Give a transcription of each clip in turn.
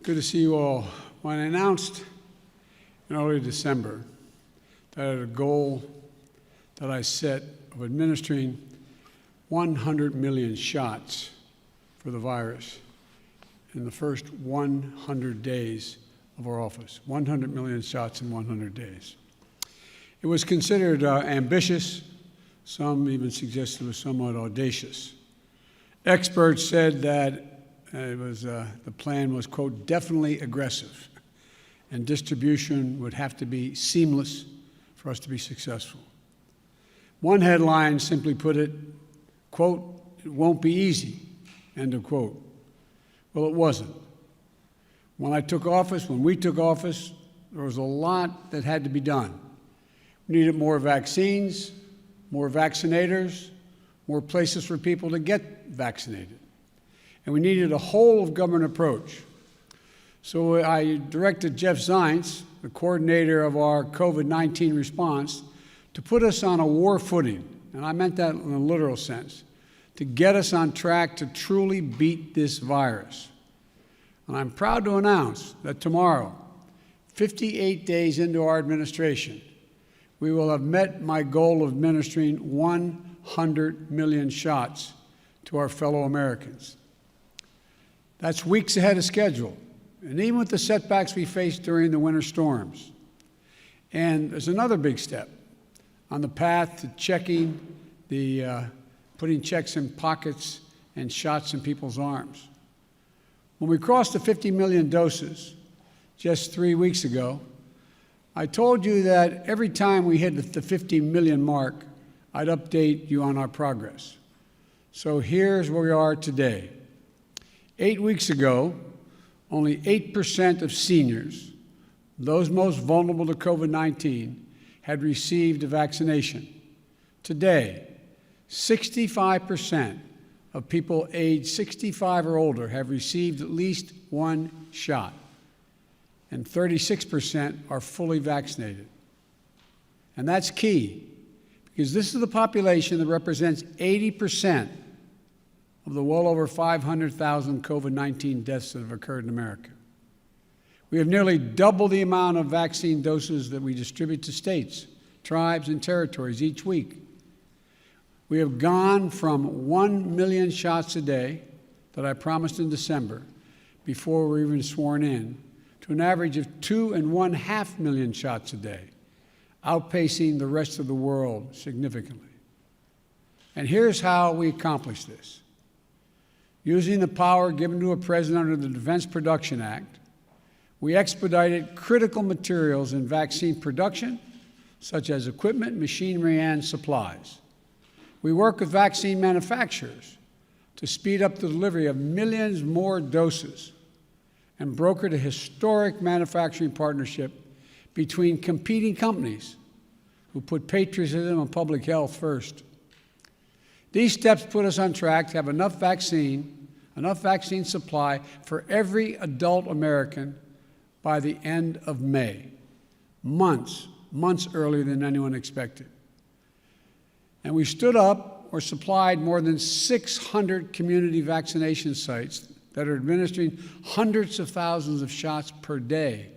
Good to see you all. When I announced in early December that I had a goal that I set of administering 100 million shots for the virus in the first 100 days of our office, 100 million shots in 100 days. It was considered ambitious. Some even suggested it was somewhat audacious. Experts said that the plan was, quote, definitely aggressive, and distribution would have to be seamless for us to be successful. One headline simply put it, quote, it won't be easy, end of quote. Well, it wasn't. When we took office, there was a lot that had to be done. We needed more vaccines, more vaccinators, more places for people to get vaccinated. And we needed a whole-of-government approach. So I directed Jeff Zients, the coordinator of our COVID-19 response, to put us on a war footing, and I meant that in a literal sense, to get us on track to truly beat this virus. And I'm proud to announce that tomorrow, 58 days into our administration, we will have met my goal of administering 100 million shots to our fellow Americans. That's weeks ahead of schedule, and even with the setbacks we faced during the winter storms. And there's another big step on the path to putting checks in pockets and shots in people's arms. When we crossed the 50 million doses just 3 weeks ago, I told you that every time we hit the 50 million mark, I'd update you on our progress. So here's where we are today. 8 weeks ago, only 8% of seniors, those most vulnerable to COVID-19, had received a vaccination. Today, 65% of people aged 65 or older have received at least one shot, and 36% are fully vaccinated. And that's key, because this is the population that represents 80% of the well over 500,000 COVID-19 deaths that have occurred in America. We have nearly doubled the amount of vaccine doses that we distribute to states, tribes, and territories each week. We have gone from 1 million shots a day that I promised in December before we were even sworn in to an average of 2.5 million shots a day, outpacing the rest of the world significantly. And here's how we accomplished this. Using the power given to a president under the Defense Production Act, we expedited critical materials in vaccine production, such as equipment, machinery, and supplies. We work with vaccine manufacturers to speed up the delivery of millions more doses and brokered a historic manufacturing partnership between competing companies who put patriotism and public health first. These steps put us on track to have enough vaccine supply for every adult American by the end of May, months earlier than anyone expected. And we stood up or supplied more than 600 community vaccination sites that are administering hundreds of thousands of shots per day.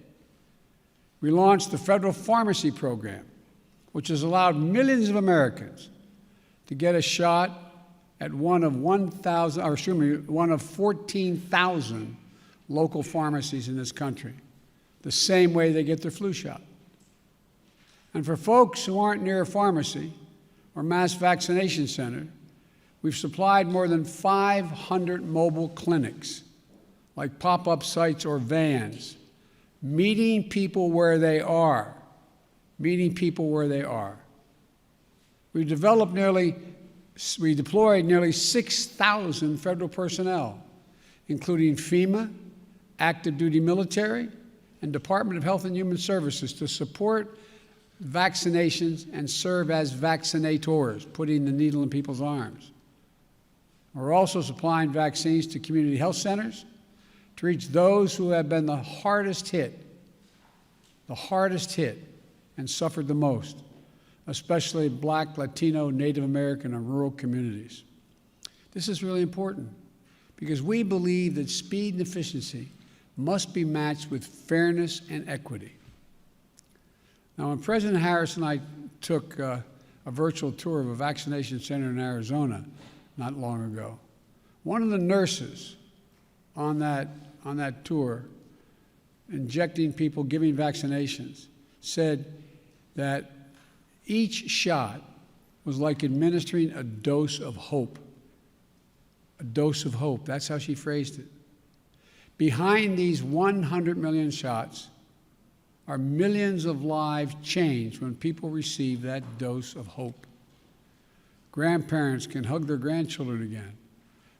We launched the federal pharmacy program, which has allowed millions of Americans to get a shot at one of 14,000 local pharmacies in this country, the same way they get their flu shot. And for folks who aren't near a pharmacy or mass vaccination center, we've supplied more than 500 mobile clinics, like pop-up sites or vans, meeting people where they are. We deployed nearly 6,000 federal personnel, including FEMA, active duty military, and Department of Health and Human Services to support vaccinations and serve as vaccinators, putting the needle in people's arms. We're also supplying vaccines to community health centers to reach those who have been the hardest hit and suffered the most, especially Black, Latino, Native American, and rural communities. This is really important because we believe that speed and efficiency must be matched with fairness and equity. Now, when President Harris and I took a virtual tour of a vaccination center in Arizona not long ago, one of the nurses on that tour, injecting people, giving vaccinations, said that each shot was like administering a dose of hope. A dose of hope. That's how she phrased it. Behind these 100 million shots are millions of lives changed when people receive that dose of hope. Grandparents can hug their grandchildren again.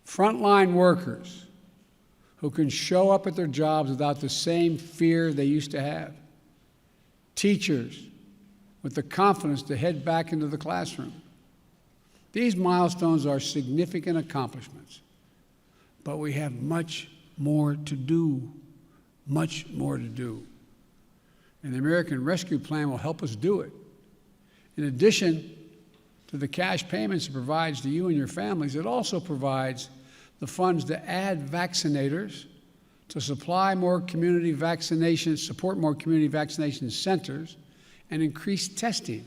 Frontline workers who can show up at their jobs without the same fear they used to have. Teachers with the confidence to head back into the classroom. These milestones are significant accomplishments, but we have much more to do, much more to do. And the American Rescue Plan will help us do it. In addition to the cash payments it provides to you and your families, it also provides the funds to add vaccinators, to supply more community vaccinations, support more community vaccination centers, and increase testing.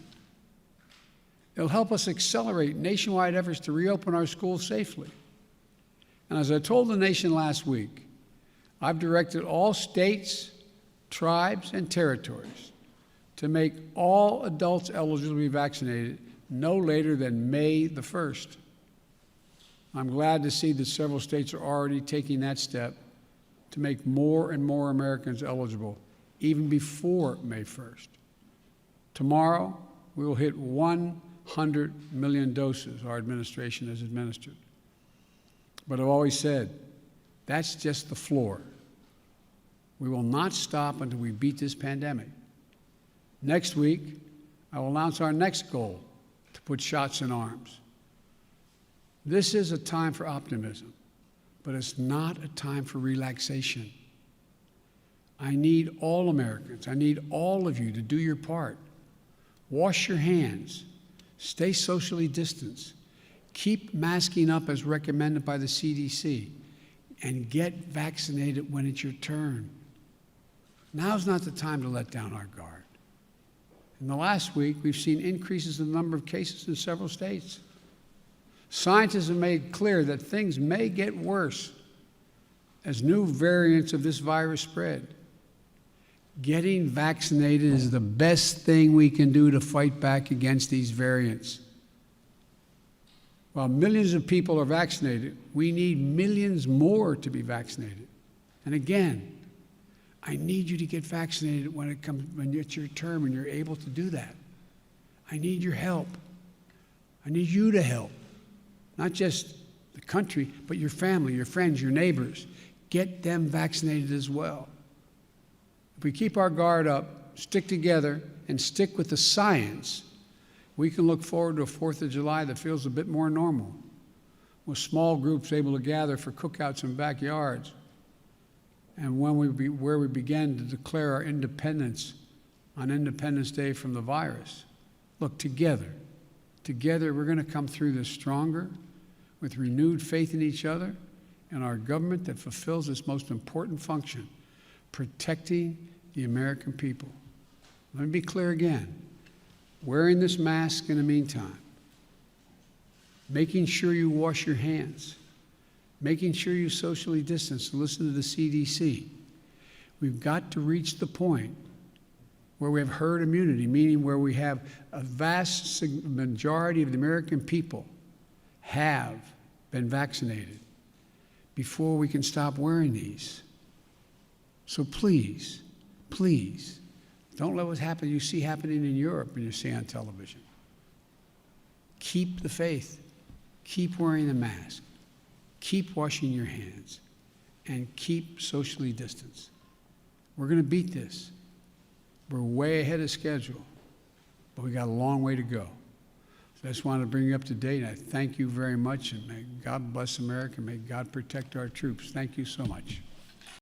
It'll help us accelerate nationwide efforts to reopen our schools safely. And as I told the nation last week, I've directed all states, tribes, and territories to make all adults eligible to be vaccinated no later than May the 1st. I'm glad to see that several states are already taking that step to make more and more Americans eligible, even before May 1st. Tomorrow, we will hit 100 million doses our administration has administered. But I've always said, that's just the floor. We will not stop until we beat this pandemic. Next week, I will announce our next goal to put shots in arms. This is a time for optimism, but it's not a time for relaxation. I need all Americans, I need all of you to do your part. Wash your hands, stay socially distanced, keep masking up as recommended by the CDC, and get vaccinated when it's your turn. Now's not the time to let down our guard. In the last week, we've seen increases in the number of cases in several states. Scientists have made clear that things may get worse as new variants of this virus spread. Getting vaccinated is the best thing we can do to fight back against these variants. While millions of people are vaccinated, we need millions more to be vaccinated. And again, I need you to get vaccinated when it's your term and you're able to do that. I need your help. I need you to help. Not just the country, but your family, your friends, your neighbors. Get them vaccinated as well. If we keep our guard up, stick together, and stick with the science, we can look forward to a 4th of July that feels a bit more normal, with small groups able to gather for cookouts in backyards, and where we began to declare our independence on Independence Day from the virus. Look, together we're going to come through this stronger, with renewed faith in each other and our government that fulfills its most important function, protecting the American people. Let me be clear again. Wearing this mask in the meantime, making sure you wash your hands, making sure you socially distance and listen to the CDC. We've got to reach the point where we have herd immunity, meaning where we have a vast majority of the American people have been vaccinated before we can stop wearing these. So please, please, don't let what you see happening in Europe and you see on television. Keep the faith. Keep wearing the mask. Keep washing your hands. And keep socially distanced. We're going to beat this. We're way ahead of schedule, but we got a long way to go. So I just wanted to bring you up to date. I thank you very much, and may God bless America. May God protect our troops. Thank you so much.